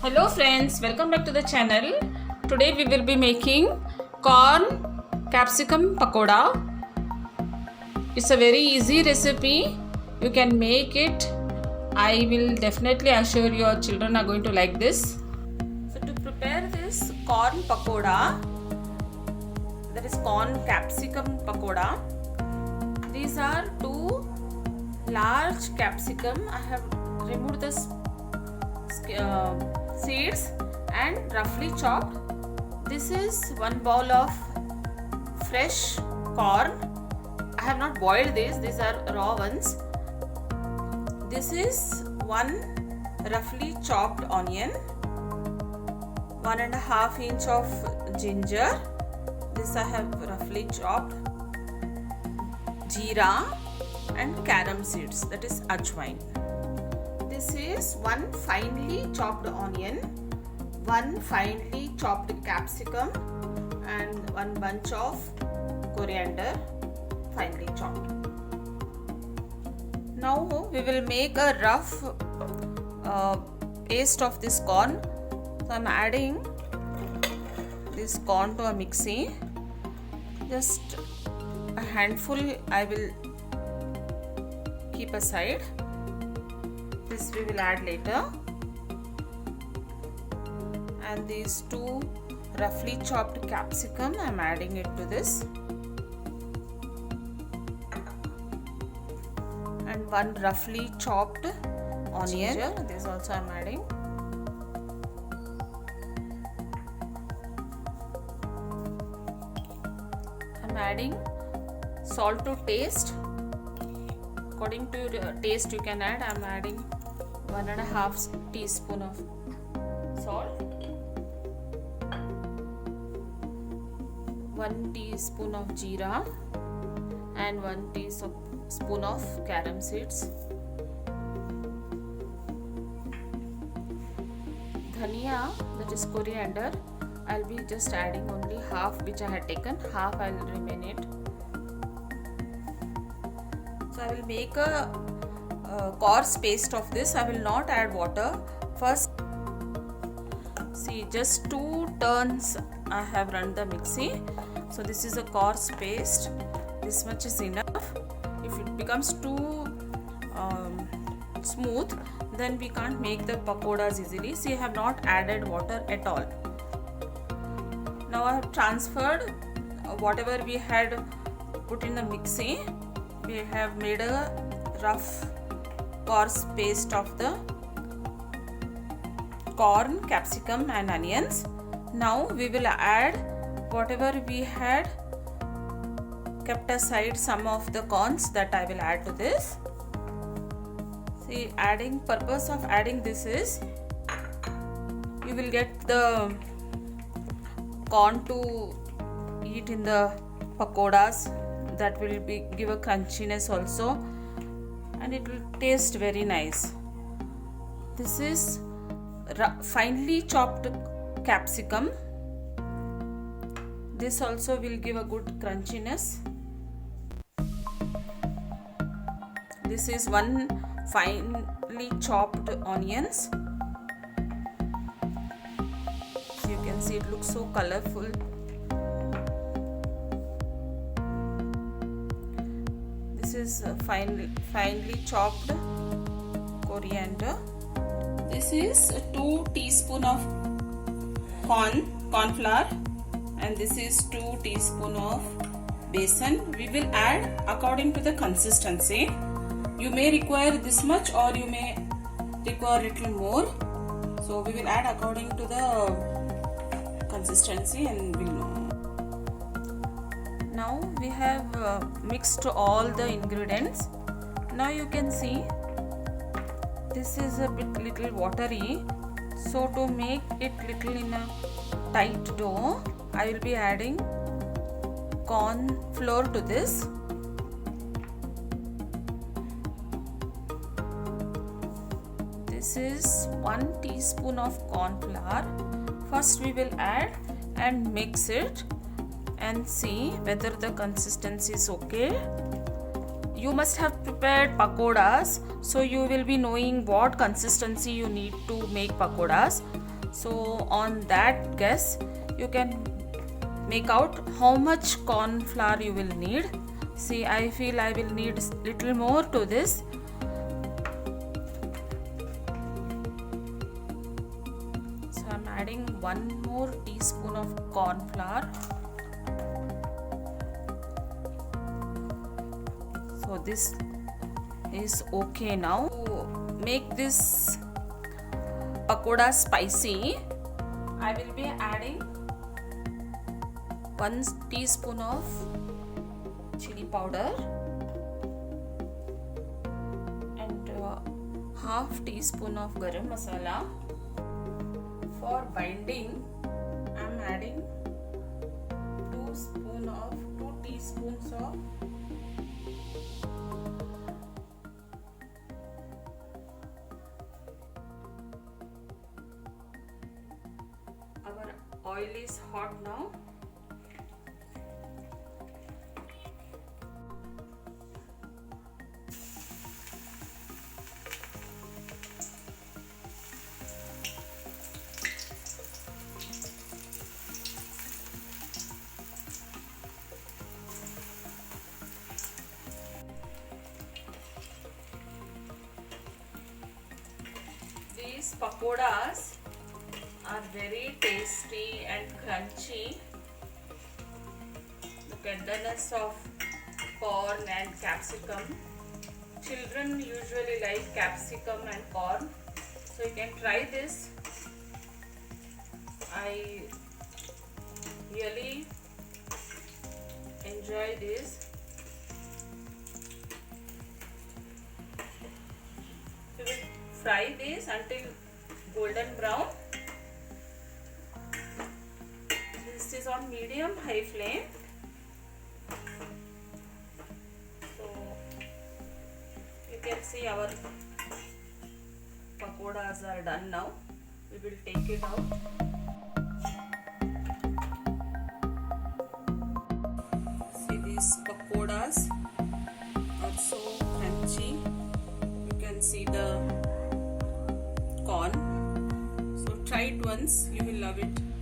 Hello friends, welcome back to the channel. Today we will be making corn capsicum pakoda. It's a very easy recipe. You can make it. I will definitely assure your children are going to like this. So to prepare this corn pakoda, that is corn capsicum pakoda, these are two large capsicum. I have removed the seeds and roughly chopped. This is one bowl of fresh corn. I have not boiled these are raw ones. This is one roughly chopped onion, 1.5 inch of ginger, this I have roughly chopped, jeera and carom seeds, that is ajwain. This is one finely chopped onion, one finely chopped capsicum and one bunch of coriander finely chopped. Now we will make a rough paste of this corn. So I am adding this corn to a mixie. Just a handful I will keep aside. This we will add later, and these two roughly chopped capsicum I am adding it to this, and one roughly chopped onion, this also I am adding. I am adding salt to taste. According to your taste you can add. I am adding 1.5 teaspoon of salt, 1 teaspoon of jeera and 1 teaspoon of carom seeds. Dhania, that is coriander, I will be just adding only half, which I had taken, half I will remain it. So I will make a coarse paste of this. I will not add water. First, see, just 2 turns I have run the mixie. So this is a coarse paste. This much is enough. If it becomes too smooth, then we can't make the pakodas easily. See, I have not added water at all. Now I have transferred whatever we had put in the mixie. We have made a rough coarse paste of the corn, capsicum and onions. Now we will add whatever we had kept aside, some of the corns that I will add to this. See, purpose of adding this is you will get the corn to eat in the pakodas. That will give a crunchiness also, and it will taste very nice. This is finely chopped capsicum. This also will give a good crunchiness. This is one finely chopped onions. You can see it looks so colorful. This is finely chopped coriander. This is 2 teaspoon of corn flour, and this is 2 teaspoon of besan. We will add according to the consistency. You may require this much or you may require little more. So we will add according to the consistency and we'll know. Now we have mixed all the ingredients. Now you can see this is a little watery. So to make it little in a tight dough, I will be adding corn flour to this. This is 1 teaspoon of corn flour. First we will add and mix it and see whether the consistency is okay. You must have prepared pakodas, so you will be knowing what consistency you need to make pakodas. So on that guess you can make out how much corn flour you will need. See, I feel I will need little more to this. So I'm adding 1 more teaspoon of corn flour. So this is okay now. To make this pakoda spicy, I will be adding 1 teaspoon of chili powder and half teaspoon of garam masala. For binding, I am adding 2 teaspoons of our oil is hot now. These pakodas are very tasty and crunchy. The tenderness of corn and capsicum. Children usually like capsicum and corn, so you can try this. I really enjoy this. We will fry this until golden brown. This is on medium high flame. So you can see our pakodas are done now. We will take it out. See, these pakodas are so crunchy. You can see the corn. So try it once, you will love it.